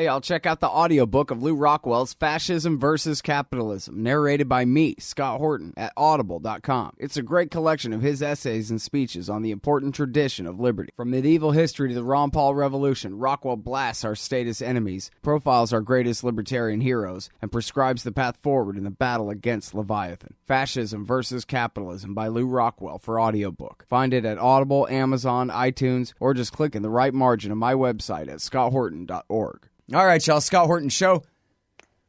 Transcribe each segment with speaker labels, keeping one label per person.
Speaker 1: Hey, I'll check out the audiobook of Lew Rockwell's Fascism versus Capitalism, narrated by me, Scott Horton, at audible.com. It's a great collection of his essays and speeches on the important tradition of liberty. From medieval history to the Ron Paul Revolution, Rockwell blasts our statist enemies, profiles our greatest libertarian heroes, and prescribes the path forward in the battle against Leviathan. Fascism versus Capitalism by Lew Rockwell for audiobook. Find it at Audible, Amazon, iTunes, or just click in the right margin of my website at scotthorton.org. All right, y'all, Scott Horton Show.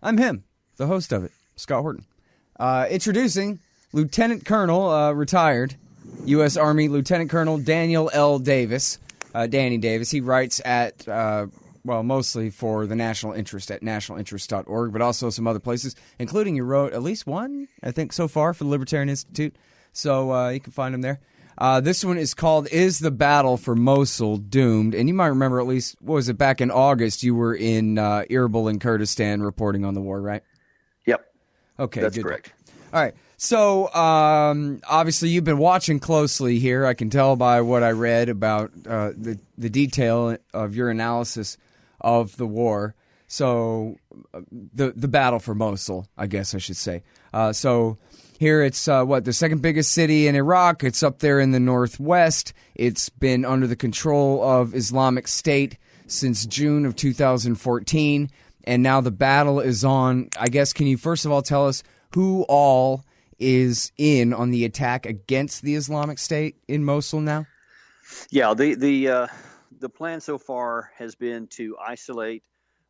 Speaker 1: I'm him, the host of it, Scott Horton. Introducing Lieutenant Colonel, retired, U.S. Army Lieutenant Colonel Daniel L. Davis. Danny Davis. He writes at, mostly for the National Interest at nationalinterest.org, but also some other places, including you wrote at least one, I think, so far for the Libertarian Institute. So you can find him there. This one is called Is the Battle for Mosul Doomed? And you might remember, at least, what was it, back in August, you were in Erbil in Kurdistan reporting on the war, right?
Speaker 2: Yep.
Speaker 1: Okay,
Speaker 2: that's
Speaker 1: good.
Speaker 2: Correct.
Speaker 1: All right. So, obviously, you've been watching closely here. I can tell by what I read about the detail of your analysis of the war. So, the battle for Mosul, I guess I should say. Here it's, the second biggest city in Iraq. It's up there in the northwest. It's been under the control of Islamic State since June of 2014. And now the battle is on. I guess, can you first of all tell us who all is in on the attack against the Islamic State in Mosul now?
Speaker 2: Yeah, the plan so far has been to isolate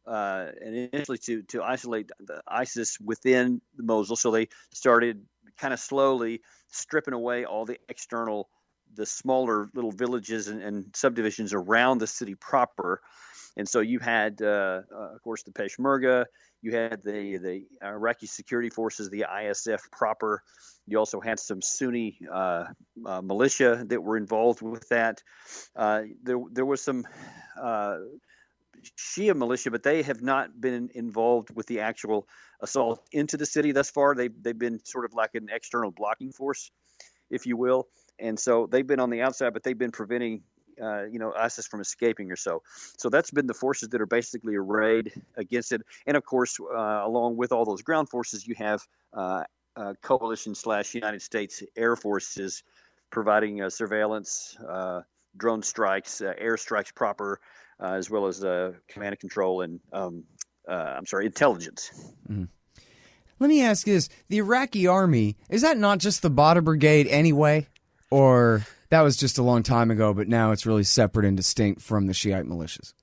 Speaker 2: and initially to isolate the ISIS within Mosul. So they started kind of slowly stripping away all the smaller little villages and subdivisions around the city proper. And so you had, of course, the Peshmerga. You had the Iraqi security forces, the ISF proper. You also had some Sunni militia that were involved with that. There was some Shia militia, but they have not been involved with the actual assault into the city thus far. They've been sort of like an external blocking force, if you will. And so they've been on the outside, but they've been preventing ISIS from escaping or so. So that's been the forces that are basically arrayed against it. And of course, along with all those ground forces, you have coalition/United States Air Forces providing surveillance, drone strikes, air strikes proper, as well as command and control and intelligence.
Speaker 1: Mm-hmm. Let me ask you this. The Iraqi army, is that not just the Badr Brigade anyway? Or that was just a long time ago, but now it's really separate and distinct from the Shiite militias?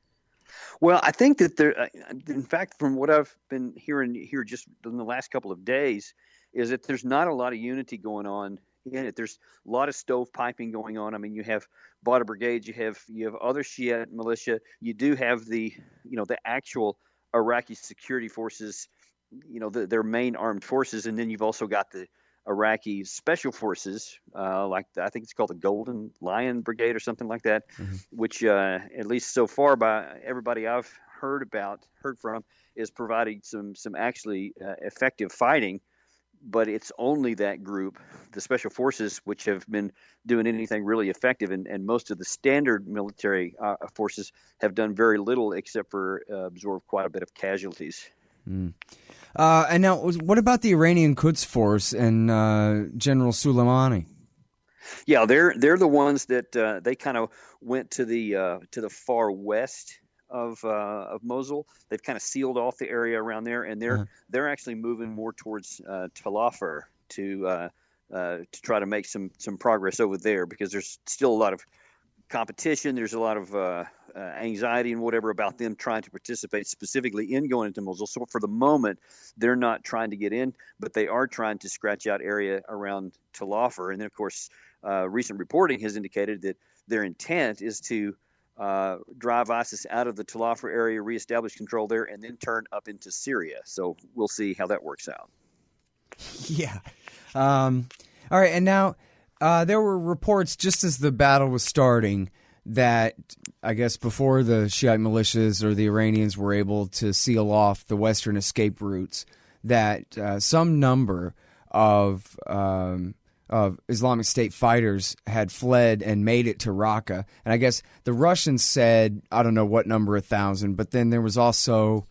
Speaker 2: Well, I think that in fact, from what I've been hearing here just in the last couple of days, is that there's not a lot of unity going on in it. There's a lot of stovepiping going on. I mean, you have Badr brigades, you have other Shiite militia. You do have the actual Iraqi security forces, their main armed forces, and then you've also got the Iraqi special forces, I think it's called the Golden Lion Brigade or something like that, mm-hmm. which at least so far by everybody I've heard from, is providing some actually effective fighting. But it's only that group, the special forces, which have been doing anything really effective, and most of the standard military forces have done very little except for absorb quite a bit of casualties.
Speaker 1: Mm. And now, what about the Iranian Quds Force and General Soleimani?
Speaker 2: Yeah, they're the ones that they kind of went to the far west of Mosul. They've kind of sealed off the area around there, and they're actually moving more towards Tal Afar to try to make some progress over there, because there's still a lot of competition. There's a lot of anxiety and whatever about them trying to participate specifically in going into Mosul. So for the moment, they're not trying to get in, but they are trying to scratch out area around Tal Afar. And then, of course, recent reporting has indicated that their intent is to drive ISIS out of the Tal Afar area, reestablish control there, and then turn up into Syria. So we'll see how that works out.
Speaker 1: Yeah. All right. And now there were reports just as the battle was starting that, I guess, before the Shiite militias or the Iranians were able to seal off the western escape routes, that some number of of Islamic State fighters had fled and made it to Raqqa. And I guess the Russians said, I don't know what number, 1,000, but then there was also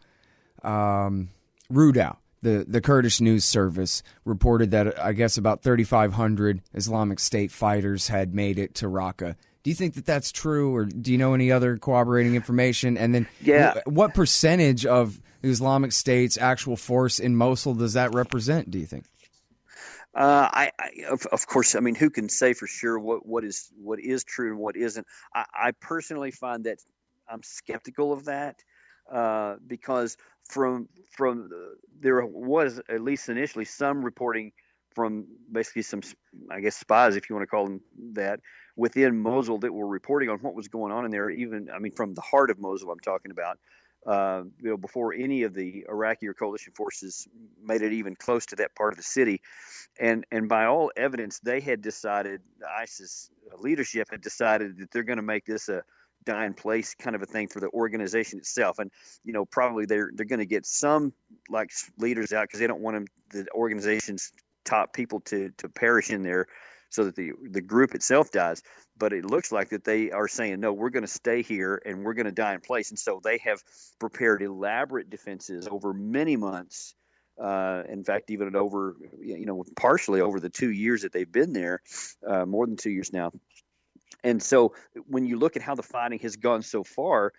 Speaker 1: Rudao. The Kurdish news service reported that I guess about 3,500 Islamic State fighters had made it to Raqqa. Do you think that that's true, or do you know any other corroborating information? And then what percentage of Islamic State's actual force in Mosul does that represent, do you think?
Speaker 2: Of course, I mean, who can say for sure what is true and what isn't? I personally find that I'm skeptical of that because from there was, at least initially, some reporting from basically some, I guess, spies, if you want to call them that, within Mosul that were reporting on what was going on in there. Even, I mean, from the heart of Mosul, I'm talking about. Before any of the Iraqi or coalition forces made it even close to that part of the city. And by all evidence, they had decided, the ISIS leadership had decided that they're going to make this a dying place kind of a thing for the organization itself. And, probably they're going to get some like leaders out because they don't want the organization's top people to perish in there so that the group itself dies. But it looks like that they are saying, no, we're going to stay here and we're going to die in place. And so they have prepared elaborate defenses over many months. In fact, even over, partially over the 2 years that they've been there, more than 2 years now. And so when you look at how the fighting has gone so far,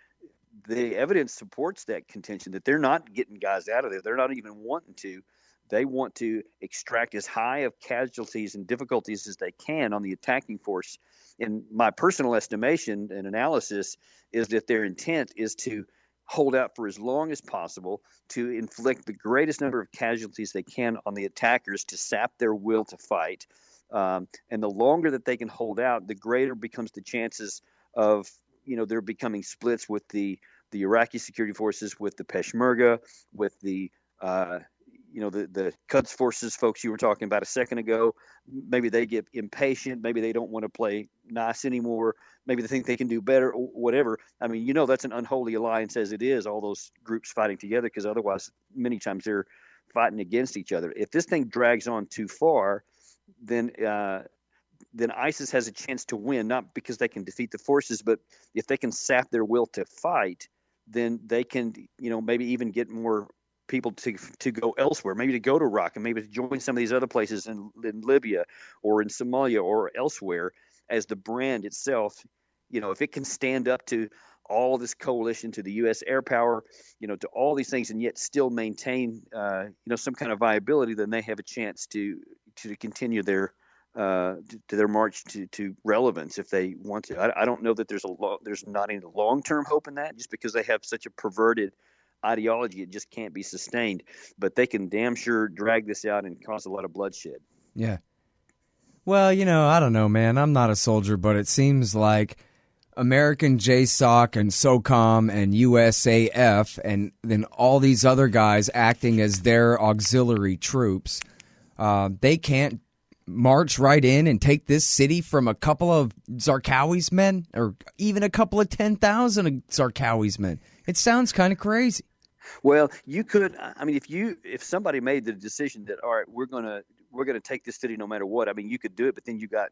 Speaker 2: the evidence supports that contention that they're not getting guys out of there. They're not even wanting to. They want to extract as high of casualties and difficulties as they can on the attacking force. And my personal estimation and analysis is that their intent is to hold out for as long as possible, to inflict the greatest number of casualties they can on the attackers, to sap their will to fight. And the longer that they can hold out, the greater becomes the chances of, there becoming splits with the Iraqi security forces, with the Peshmerga, with the Quds forces folks you were talking about a second ago. Maybe they get impatient. Maybe they don't want to play nice anymore. Maybe they think they can do better, or whatever. I mean, that's an unholy alliance as it is, all those groups fighting together, because otherwise many times they're fighting against each other. If this thing drags on too far, then ISIS has a chance to win, not because they can defeat the forces, but if they can sap their will to fight, then they can, maybe even get more people to go elsewhere, maybe to go to Iraq and maybe to join some of these other places in Libya or in Somalia or elsewhere, as the brand itself, if it can stand up to all this coalition, to the U.S. air power, to all these things, and yet still maintain, some kind of viability, then they have a chance to continue their march to relevance if they want to. I don't know that there's not any long-term hope in that, just because they have such a perverted ideology, it just can't be sustained. But they can damn sure drag this out and cause a lot of bloodshed.
Speaker 1: Yeah. Well, I don't know, man. I'm not a soldier, but it seems like American JSOC and SOCOM and USAF and then all these other guys acting as their auxiliary troops, they can't march right in and take this city from a couple of Zarqawi's men, or even a couple of 10,000 of Zarqawi's men. It sounds kind of crazy.
Speaker 2: Well, you could. I mean, if somebody made the decision that, all right, we're gonna take this city no matter what. I mean, you could do it, but then you got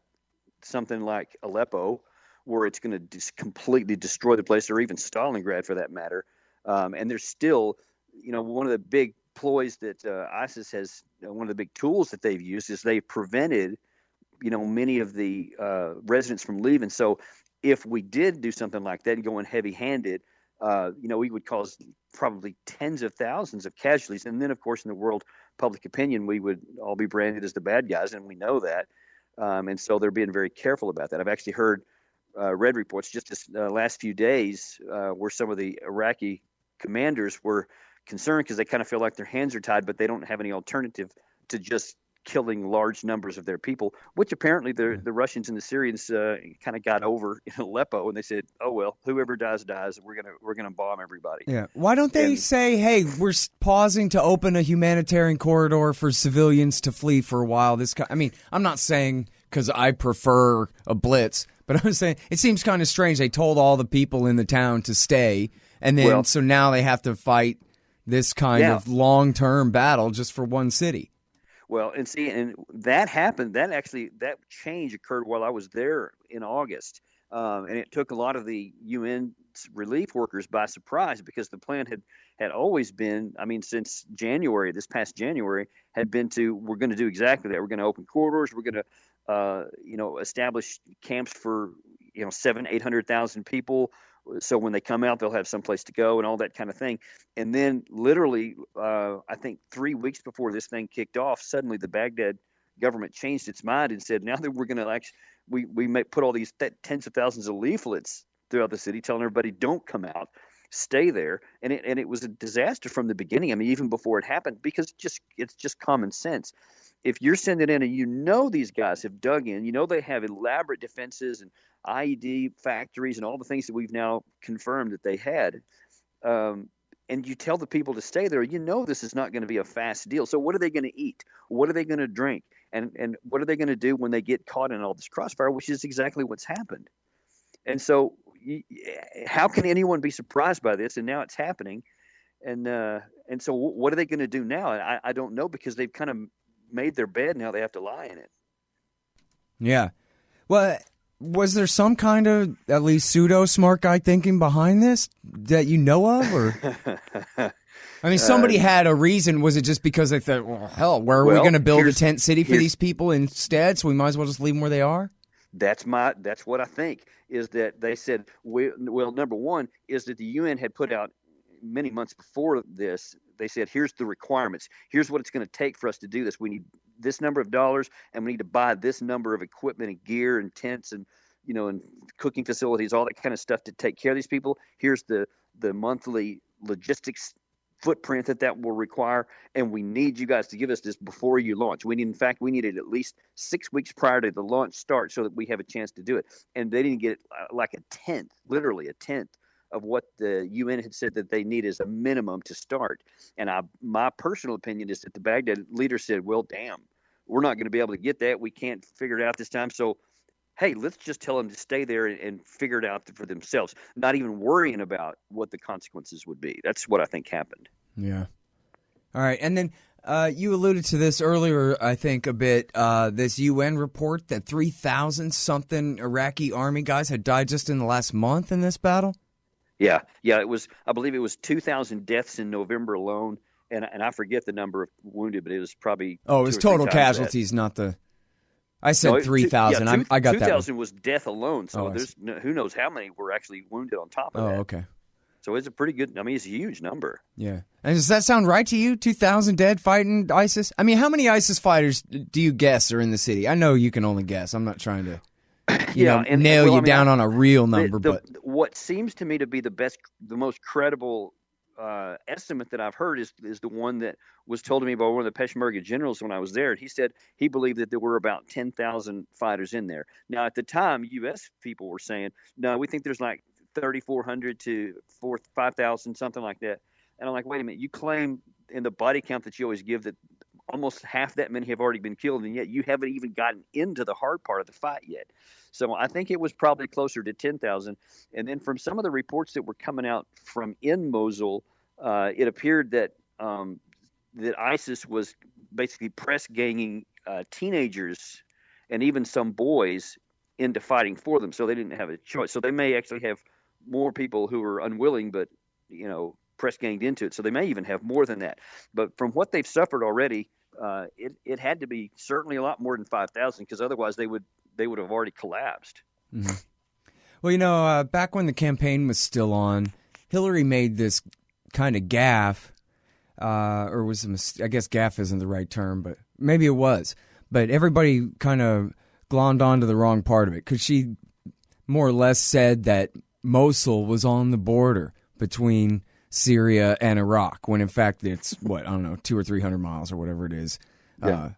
Speaker 2: something like Aleppo, where it's going to just completely destroy the place, or even Stalingrad for that matter. And there's still, one of the big ploys that ISIS has, one of the big tools that they've used is they've prevented, many of the residents from leaving. So if we did do something like that and go in heavy-handed, we would cause probably tens of thousands of casualties. And then, of course, in the world public opinion, we would all be branded as the bad guys, and we know that. And so they're being very careful about that. I've actually read reports just this last few days where some of the Iraqi commanders were concerned because they kind of feel like their hands are tied, but they don't have any alternative to just killing large numbers of their people, which apparently the Russians and the Syrians kind of got over in Aleppo, and they said, "Oh well, whoever dies. We're gonna bomb everybody."
Speaker 1: Yeah. Why don't they say, "Hey, we're pausing to open a humanitarian corridor for civilians to flee for a while"? I mean, I'm not saying because I prefer a blitz, but I'm saying it seems kind of strange. They told all the people in the town to stay, and then so now they have to fight this kind of long-term battle just for one city.
Speaker 2: Well, and see, and that happened. That change occurred while I was there in August, and it took a lot of the UN relief workers by surprise because the plan had always been, I mean, since January, this past January, had been to we're going to do exactly that. We're going to open corridors. We're going to, establish camps for 800,000 people. So when they come out, they'll have someplace to go and all that kind of thing. And then literally, I think 3 weeks before this thing kicked off, suddenly the Baghdad government changed its mind and said, now that we're going to we may put all these tens of thousands of leaflets throughout the city telling everybody don't come out, stay there. And it was a disaster from the beginning. I mean, even before it happened, because it's just common sense. If you're sending in and these guys have dug in, they have elaborate defenses and IED factories and all the things that we've now confirmed that they had, and you tell the people to stay there, this is not going to be a fast deal. So what are they going to eat? What are they going to drink? And what are they going to do when they get caught in all this crossfire, which is exactly what's happened. And so how can anyone be surprised by this? And now it's happening. And so what are they going to do now? I don't know, because they've kind of made their bed. Now they have to lie in it.
Speaker 3: Yeah. Well, was there some kind of at least pseudo smart guy thinking behind this that you know of, or? I mean, somebody had a reason. Was it just because they thought, well, hell, where are we going to build a tent city for these people instead? So we might as well just leave them where they are.
Speaker 2: That's what I think, is that they said, well, number one is that the UN had put out many months before this. They said, here's the requirements. Here's what it's going to take for us to do this. We need this number of dollars, and we need to buy this number of equipment and gear and tents and and cooking facilities, all that kind of stuff to take care of these people. Here's the monthly logistics footprint that will require, and we need you guys to give us this before you launch. We need it at least 6 weeks prior to the launch start so that we have a chance to do it. And they didn't get it like literally a tenth of what the UN had said that they need as a minimum to start. And my personal opinion is that the Baghdad leader said, well, damn, we're not going to be able to get that. We can't figure it out this time. So, hey, let's just tell them to stay there and figure it out for themselves, not even worrying about what the consequences would be. That's what I think happened.
Speaker 3: Yeah. All right. And then you alluded to this earlier, I think, a bit, this UN report that 3,000-something Iraqi army guys had died just in the last month in this battle?
Speaker 2: Yeah. It was, I believe it was 2,000 deaths in November alone, and I forget the number of wounded, but it was probably
Speaker 3: it was total casualties, not the. I said 3,000. I got that.
Speaker 2: 2,000 was death alone. So who knows how many were actually wounded on top of that.
Speaker 3: Oh, okay.
Speaker 2: So it's a pretty good. I mean, it's a huge number.
Speaker 3: Yeah. And does that sound right to you? 2,000 dead fighting ISIS. I mean, how many ISIS fighters do you guess are in the city? I know you can only guess. I'm not trying to. Nail you down on a real number, but
Speaker 2: what seems to me to be the most credible estimate that I've heard is the one that was told to me by one of the Peshmerga generals when I was there. He said he believed that there were about 10,000 fighters in there. Now, at the time, U.S. people were saying, no, we think there's like 3,400 to 5,000, something like that. And I'm like, wait a minute, you claim in the body count that you always give that almost half that many have already been killed, and yet you haven't even gotten into the hard part of the fight yet. So I think it was probably closer to 10,000. And then from some of the reports that were coming out from in Mosul, it appeared that that ISIS was basically press ganging teenagers and even some boys into fighting for them. So they didn't have a choice. So they may actually have more people who are unwilling, but press ganged into it. So they may even have more than that. But from what they've suffered already, it had to be certainly a lot more than 5,000, because otherwise they would have already collapsed.
Speaker 3: Mm-hmm. Well, back when the campaign was still on, Hillary made this kind of gaffe, or was a mistake. I guess gaffe isn't the right term, but maybe it was. But everybody kind of glommed onto the wrong part of it, because she more or less said that Mosul was on the border between Syria and Iraq, when in fact it's 200 or 300 miles or whatever it is,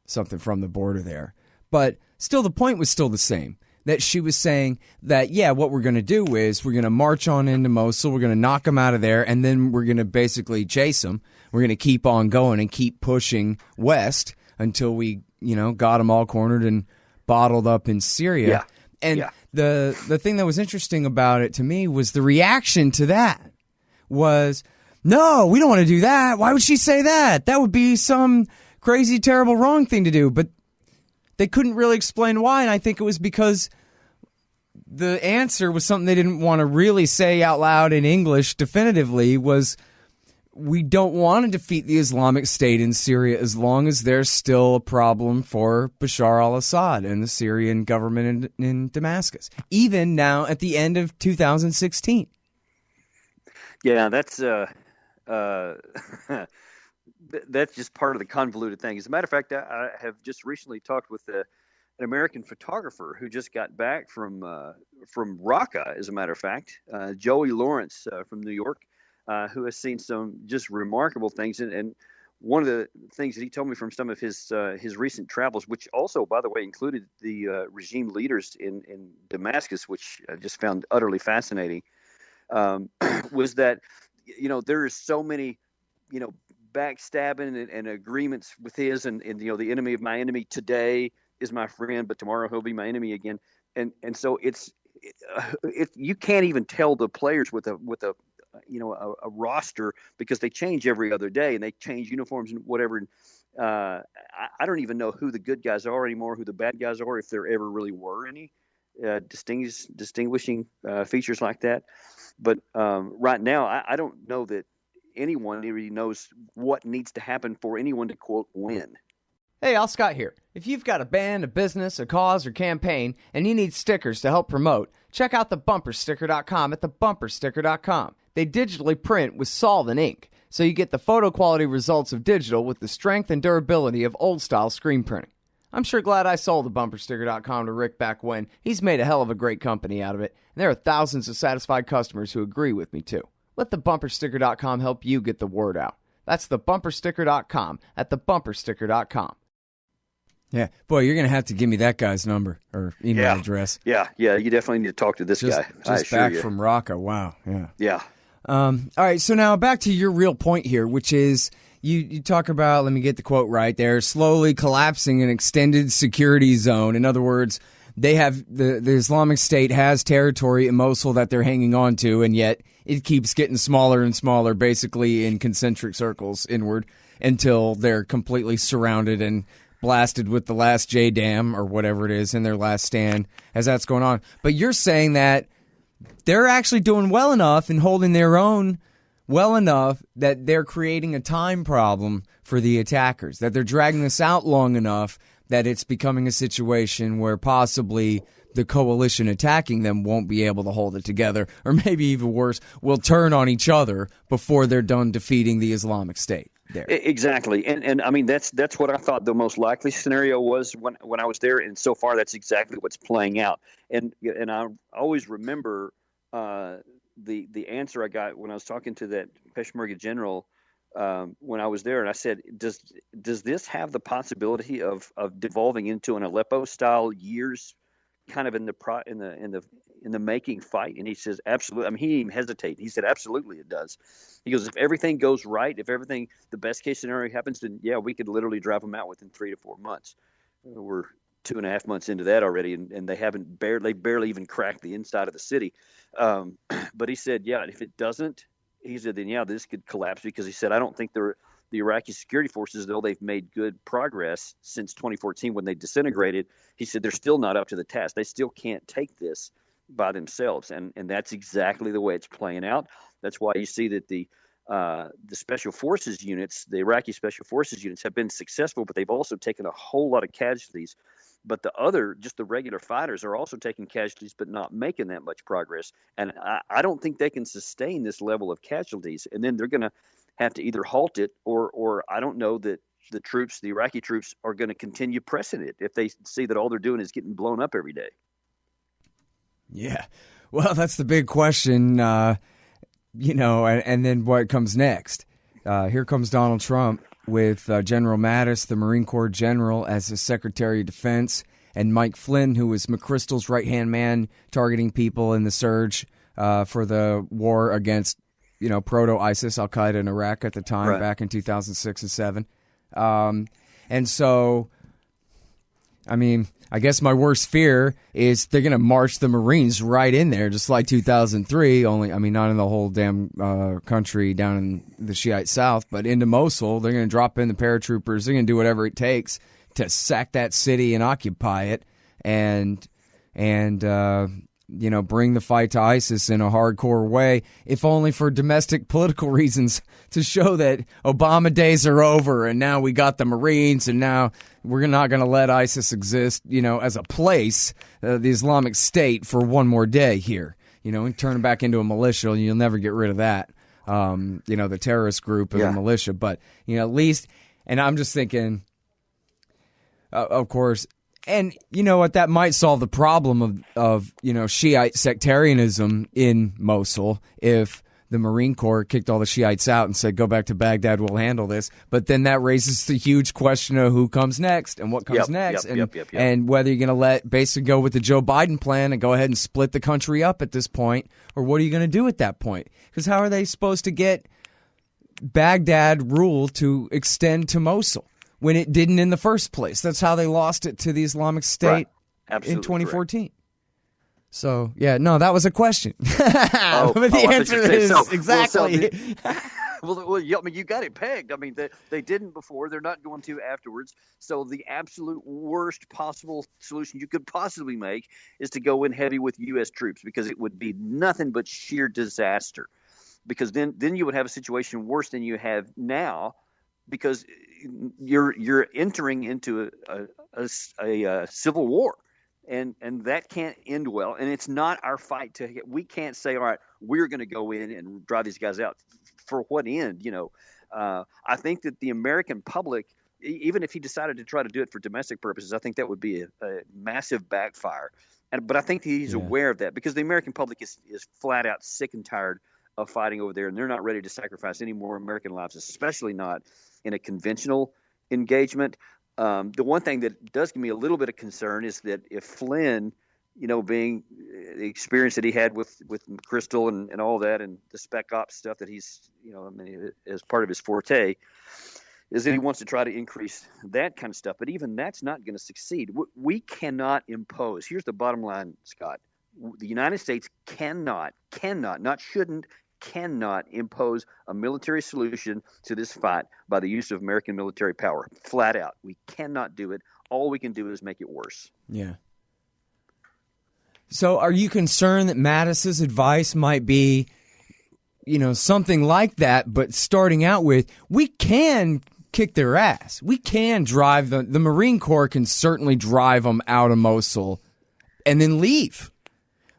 Speaker 3: something from the border there. But still, the point was still the same, that she was saying that, what we're going to do is we're going to march on into Mosul, we're going to knock them out of there, and then we're going to basically chase them. We're going to keep on going and keep pushing west until we, got them all cornered and bottled up in Syria. The thing that was interesting about it to me was the reaction to that was, no, we don't want to do that. Why would she say that? That would be some crazy, terrible, wrong thing to do. But they couldn't really explain why, and I think it was because the answer was something they didn't want to really say out loud in English definitively, was we don't want to defeat the Islamic State in Syria as long as there's still a problem for Bashar al-Assad and the Syrian government in Damascus, even now at the end of 2016.
Speaker 2: Yeah, that's that's just part of the convoluted thing. As a matter of fact, I have just recently talked with an American photographer who just got back from Raqqa, as a matter of fact, Joey Lawrence from New York, who has seen some just remarkable things. And one of the things that he told me from some of his recent travels, which also, by the way, included the regime leaders in Damascus, which I just found utterly fascinating, was that, there is so many, backstabbing and agreements with his and the enemy of my enemy today is my friend, but tomorrow he'll be my enemy again. And so it's you can't even tell the players with a roster, because they change every other day and they change uniforms and whatever. And I don't even know who the good guys are anymore, who the bad guys are, if there ever really were any distinguishing features like that. But right now, I don't know that anyone really knows what needs to happen for anyone to, quote, win.
Speaker 1: Hey, Al Scott here. If you've got a band, a business, a cause, or campaign, and you need stickers to help promote, check out thebumpersticker.com at thebumpersticker.com. They digitally print with solvent ink, so you get the photo quality results of digital with the strength and durability of old-style screen printing. I'm sure glad I sold thebumpersticker.com to Rick back when. He's made a hell of a great company out of it, and there are thousands of satisfied customers who agree with me, too. Let thebumpersticker.com help you get the word out. That's thebumpersticker.com at thebumpersticker.com.
Speaker 3: Yeah, boy, you're going to have to give me that guy's number or email address.
Speaker 2: Yeah, you definitely need to talk to this guy.
Speaker 3: Just back from Raqqa, wow, yeah.
Speaker 2: Yeah.
Speaker 3: All right, so now back to your real point here, which is you talk about, let me get the quote right there, slowly collapsing an extended security zone. In other words, they have the Islamic State has territory in Mosul that they're hanging on to, and yet it keeps getting smaller and smaller, basically in concentric circles inward, until they're completely surrounded and blasted with the last J-Dam or whatever it is in their last stand as that's going on. But you're saying that they're actually doing well enough and holding their own well enough that they're creating a time problem for the attackers, that they're dragging this out long enough that it's becoming a situation where possibly the coalition attacking them won't be able to hold it together, or maybe even worse, will turn on each other before they're done defeating the Islamic State. There.
Speaker 2: Exactly, and I mean that's what I thought the most likely scenario was when I was there, and so far that's exactly what's playing out. And I always remember the answer I got when I was talking to that Peshmerga general when I was there, and I said, does this have the possibility of devolving into an Aleppo style years kind of in the making fight? And he says, absolutely. I mean, he didn't even hesitate. He said, absolutely, it does. He goes, if everything goes right, if everything, the best case scenario happens, then yeah, we could literally drive them out within 3 to 4 months. We're 2.5 months into that already, and they barely even cracked the inside of the city. But he said, yeah, if it doesn't, he said, then yeah, this could collapse, because he said, I don't think the Iraqi security forces, though they've made good progress since 2014 when they disintegrated, he said they're still not up to the task. They still can't take this by themselves, and that's exactly the way it's playing out. That's why you see that the special forces units, the Iraqi special forces units, have been successful, but they've also taken a whole lot of casualties. But just the regular fighters are also taking casualties, but not making that much progress. And I don't think they can sustain this level of casualties. And then they're going to have to either halt it, or I don't know that the Iraqi troops are going to continue pressing it if they see that all they're doing is getting blown up every day.
Speaker 3: Yeah. Well, that's the big question, and then what comes next? Here comes Donald Trump with General Mattis, the Marine Corps general, as his Secretary of Defense, and Mike Flynn, who was McChrystal's right-hand man, targeting people in the surge for the war against, proto-ISIS, Al-Qaeda in Iraq at the time, back in 2006 and 2007. And so, I mean, I guess my worst fear is they're going to march the Marines right in there, just like 2003. Only, I mean, not in the whole damn country down in the Shiite South, but into Mosul. They're going to drop in the paratroopers. They're going to do whatever it takes to sack that city and occupy it, and bring the fight to ISIS in a hardcore way, if only for domestic political reasons, to show that Obama days are over and now we got the Marines and now we're not going to let ISIS exist, as a place, the Islamic State, for one more day here, and turn it back into a militia. You'll never get rid of that, the terrorist group of the militia. But, at least, and I'm just thinking, of course, and you know what? That might solve the problem of Shiite sectarianism in Mosul if the Marine Corps kicked all the Shiites out and said, go back to Baghdad, we'll handle this. But then that raises the huge question of who comes next and what comes next. And whether you're going to basically go with the Joe Biden plan and go ahead and split the country up at this point, or what are you going to do at that point? Because how are they supposed to get Baghdad rule to extend to Mosul when it didn't in the first place? That's how they lost it to the Islamic State in 2014. Correct. So, that was a question. But the answer is exactly.
Speaker 2: Well, you got it pegged. I mean, they didn't before. They're not going to afterwards. So the absolute worst possible solution you could possibly make is to go in heavy with U.S. troops, because it would be nothing but sheer disaster. Because then you would have a situation worse than you have now, because you're entering into a civil war. And that can't end well. And it's not our fight to – we can't say, all right, we're going to go in and drive these guys out. For what end? I think that the American public, even if he decided to try to do it for domestic purposes, I think that would be a massive backfire. But I think he's aware of that, because the American public is flat out sick and tired of fighting over there, and they're not ready to sacrifice any more American lives, especially not in a conventional engagement. The one thing that does give me a little bit of concern is that if Flynn, being the experience that he had with Crystal and all that, and the spec ops stuff that he's, as part of his forte, is that he wants to try to increase that kind of stuff. But even that's not going to succeed. We cannot impose. Here's the bottom line, Scott. The United States cannot, not shouldn't, cannot impose a military solution to this fight by the use of American military power. Flat out. We cannot do it. All we can do is make it worse.
Speaker 3: Yeah. So are you concerned that Mattis's advice might be, something like that, but starting out with, we can kick their ass. We can drive the Marine Corps can certainly drive them out of Mosul and then leave.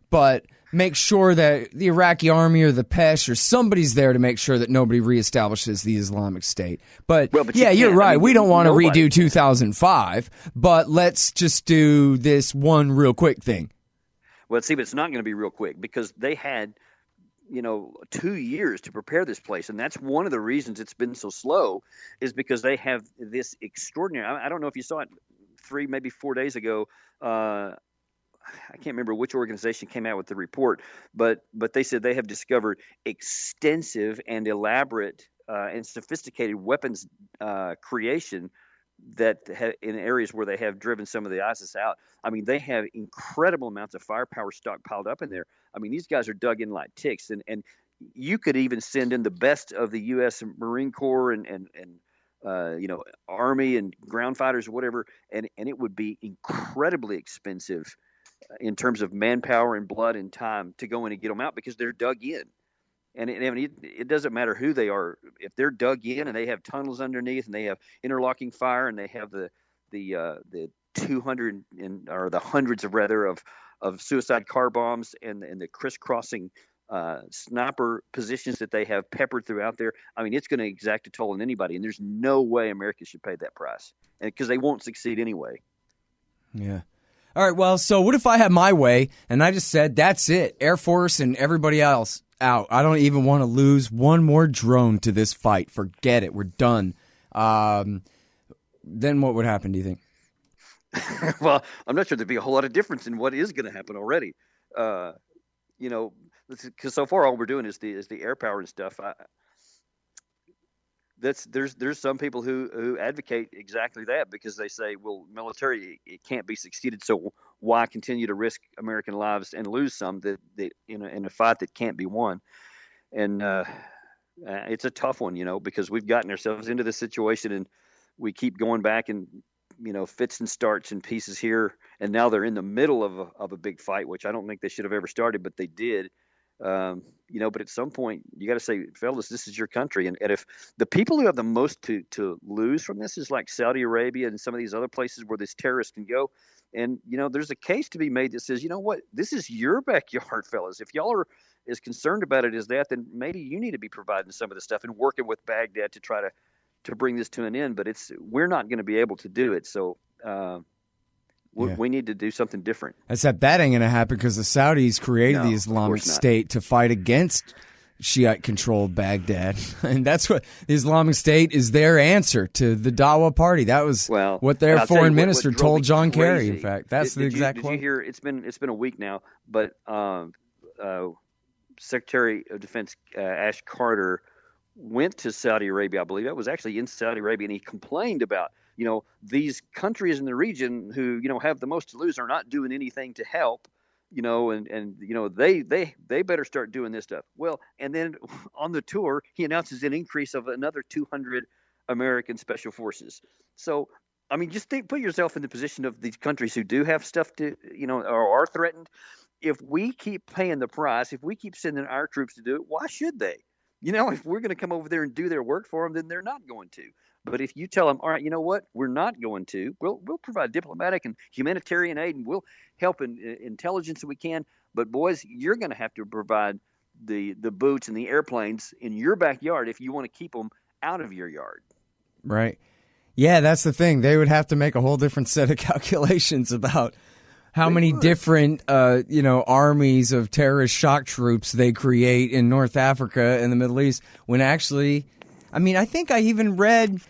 Speaker 3: But make sure that the Iraqi army or the Pesh or somebody's there to make sure that nobody reestablishes the Islamic State. But you're right. I mean, we don't want to redo 2005, but let's just do this one real quick thing.
Speaker 2: Well, see, but it's not going to be real quick, because they had, 2 years to prepare this place. And that's one of the reasons it's been so slow, is because they have this extraordinary – I don't know if you saw it 3, maybe 4 days ago. I can't remember which organization came out with the report, but they said they have discovered extensive and elaborate and sophisticated weapons creation that in areas where they have driven some of the ISIS out. I mean, they have incredible amounts of firepower stockpiled up in there. I mean, these guys are dug in like ticks, and you could even send in the best of the U.S. Marine Corps and Army and ground fighters or whatever, and it would be incredibly expensive in terms of manpower and blood and time to go in and get them out, because they're dug in. And it doesn't matter who they are. If they're dug in and they have tunnels underneath and they have interlocking fire and they have the 200 or the hundreds of suicide car bombs and the crisscrossing sniper positions that they have peppered throughout there, I mean, it's going to exact a toll on anybody. And there's no way America should pay that price, because they won't succeed anyway.
Speaker 3: Yeah. All right, well, so what if I had my way and I just said, that's it, Air Force and everybody else out. I don't even want to lose one more drone to this fight. Forget it. We're done. Then what would happen, do you think?
Speaker 2: Well, I'm not sure there'd be a whole lot of difference in what is going to happen already. Because so far all we're doing is the air power and stuff. there's some people who advocate exactly that, because they say, well, military, it can't be succeeded, so why continue to risk American lives and lose some that in a fight that can't be won? And it's a tough one, because we've gotten ourselves into this situation, and we keep going back and fits and starts and pieces here, and now they're in the middle of a big fight, which I don't think they should have ever started, but they did. But at some point you got to say, fellas, this is your country. And if the people who have the most to lose from this is like Saudi Arabia and some of these other places where this terrorist can go. And, there's a case to be made that says, what, this is your backyard, fellas. If y'all are as concerned about it as that, then maybe you need to be providing some of the stuff and working with Baghdad to try to bring this to an end. But we're not going to be able to do it. So, we need to do something different.
Speaker 3: Except that ain't going to happen, because the Saudis created the Islamic State to fight against Shiite-controlled Baghdad. And that's what the Islamic State is, their answer to the Dawa party. That was what their foreign minister told John Kerry, in fact. That's the exact quote.
Speaker 2: Did you hear, it's been a week now, but Secretary of Defense Ash Carter went to Saudi Arabia, I believe. That was actually in Saudi Arabia, and he complained about these countries in the region who, have the most to lose are not doing anything to help, and they better start doing this stuff. Well, and then on the tour, he announces an increase of another 200 American special forces. So, I mean, just put yourself in the position of these countries who do have stuff to, or are threatened. If we keep paying the price, if we keep sending our troops to do it, why should they? If we're going to come over there and do their work for them, then they're not going to. But if you tell them, all right, you know what, we're not going to, we'll provide diplomatic and humanitarian aid, and we'll help in intelligence that we can. But boys, you're going to have to provide the boots and the airplanes in your backyard if you want to keep them out of your yard.
Speaker 3: Right. Yeah, that's the thing. They would have to make a whole different set of calculations about how many different, armies of terrorist shock troops they create in North Africa and the Middle East, when actually, I think I even read,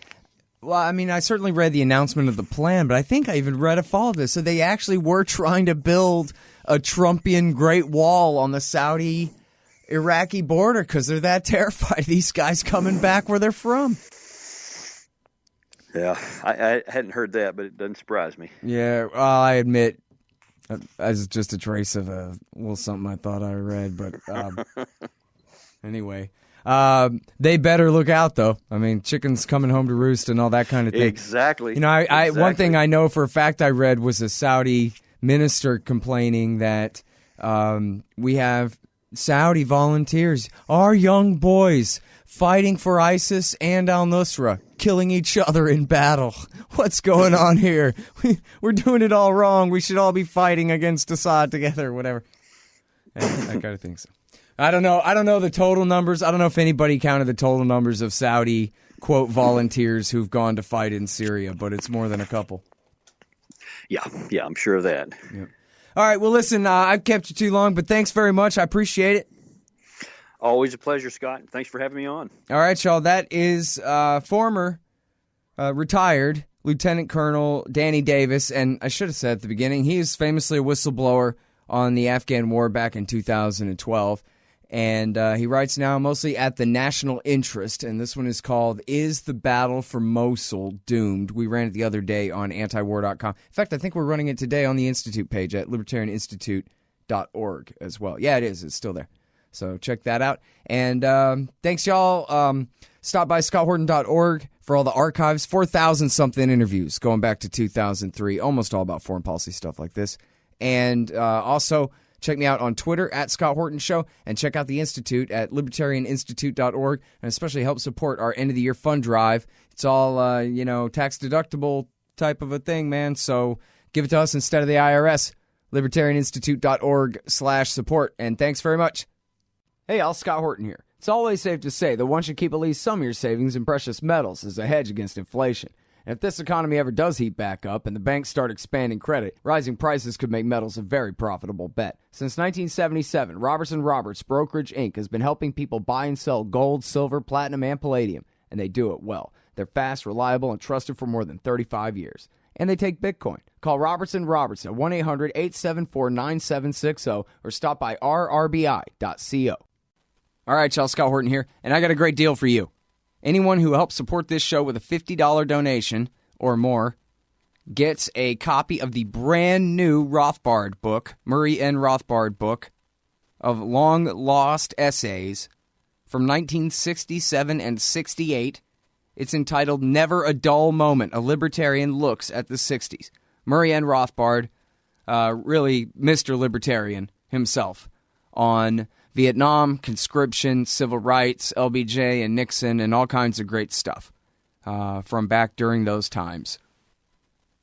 Speaker 3: I certainly read the announcement of the plan, but I think I even read a fall of this. So they actually were trying to build a Trumpian Great Wall on the Saudi-Iraqi border because they're that terrified of these guys coming back where they're from.
Speaker 2: Yeah, I hadn't heard that, but it doesn't surprise me.
Speaker 3: Yeah, well, I admit, as just a trace of something I thought I read, but anyway. They better look out, though. Chickens coming home to roost and all that kind of thing.
Speaker 2: Exactly.
Speaker 3: Exactly. One thing I know for a fact I read was a Saudi minister complaining that we have Saudi volunteers, our young boys, fighting for ISIS and al-Nusra, killing each other in battle. What's going on here? We're doing it all wrong. We should all be fighting against Assad together, whatever. I kind of think so. I don't know the total numbers. I don't know if anybody counted the total numbers of Saudi, quote, volunteers who've gone to fight in Syria, but it's more than a couple.
Speaker 2: Yeah, I'm sure of that.
Speaker 3: Yep. All right, well, listen, I've kept you too long, but thanks very much. I appreciate it.
Speaker 2: Always a pleasure, Scott. Thanks for having me on.
Speaker 3: All right, y'all. That is former retired Lieutenant Colonel Danny Davis, and I should have said at the beginning, he is famously a whistleblower on the Afghan war back in 2012, and he writes now mostly at the National Interest, and this one is called Is the Battle for Mosul Doomed? We ran it the other day on antiwar.com. In fact, I think we're running it today on the Institute page at libertarianinstitute.org as well. Yeah, it is. It's still there. So check that out. And thanks, y'all. Stop by scotthorton.org for all the archives. 4,000-something interviews going back to 2003, almost all about foreign policy stuff like this. And also check me out on Twitter at Scott Horton Show, and check out the Institute at libertarianinstitute.org, and especially help support our end-of-the-year fund drive. It's all, tax-deductible type of a thing, man. So give it to us instead of the IRS. libertarianinstitute.org/support. And thanks very much. Hey, all, Scott Horton here. It's always safe to say that one should keep at least some of your savings in precious metals as a hedge against inflation. And if this economy ever does heat back up and the banks start expanding credit, rising prices could make metals a very profitable bet. Since 1977, Robertson Roberts Brokerage Inc. has been helping people buy and sell gold, silver, platinum, and palladium, and they do it well. They're fast, reliable, and trusted for more than 35 years. And they take Bitcoin. Call Robertson Roberts at 1-800-874-9760 or stop by rrbi.co. All right, y'all, Scott Horton here, and I got a great deal for you.
Speaker 1: Anyone who helps support this show with a $50 donation or more gets a copy of the brand new Rothbard book, Murray N. Rothbard book, of long-lost essays from 1967 and 68. It's entitled Never a Dull Moment, A Libertarian Looks at the 60s. Murray N. Rothbard, really Mr. Libertarian himself, on Vietnam, conscription, civil rights, LBJ and Nixon, and all kinds of great stuff from back during those times.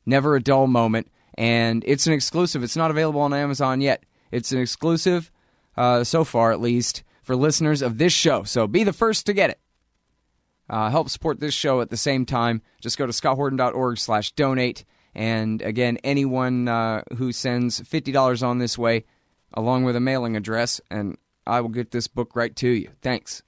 Speaker 1: Never a dull moment, and it's an exclusive. It's not available on Amazon yet. It's an exclusive, so far at least, for listeners of this show. So be the first to get it. Help support this show at the same time. Just go to scotthorton.org/donate. And again, anyone who sends $50 on this way, along with a mailing address, and I will get this book right to you. Thanks.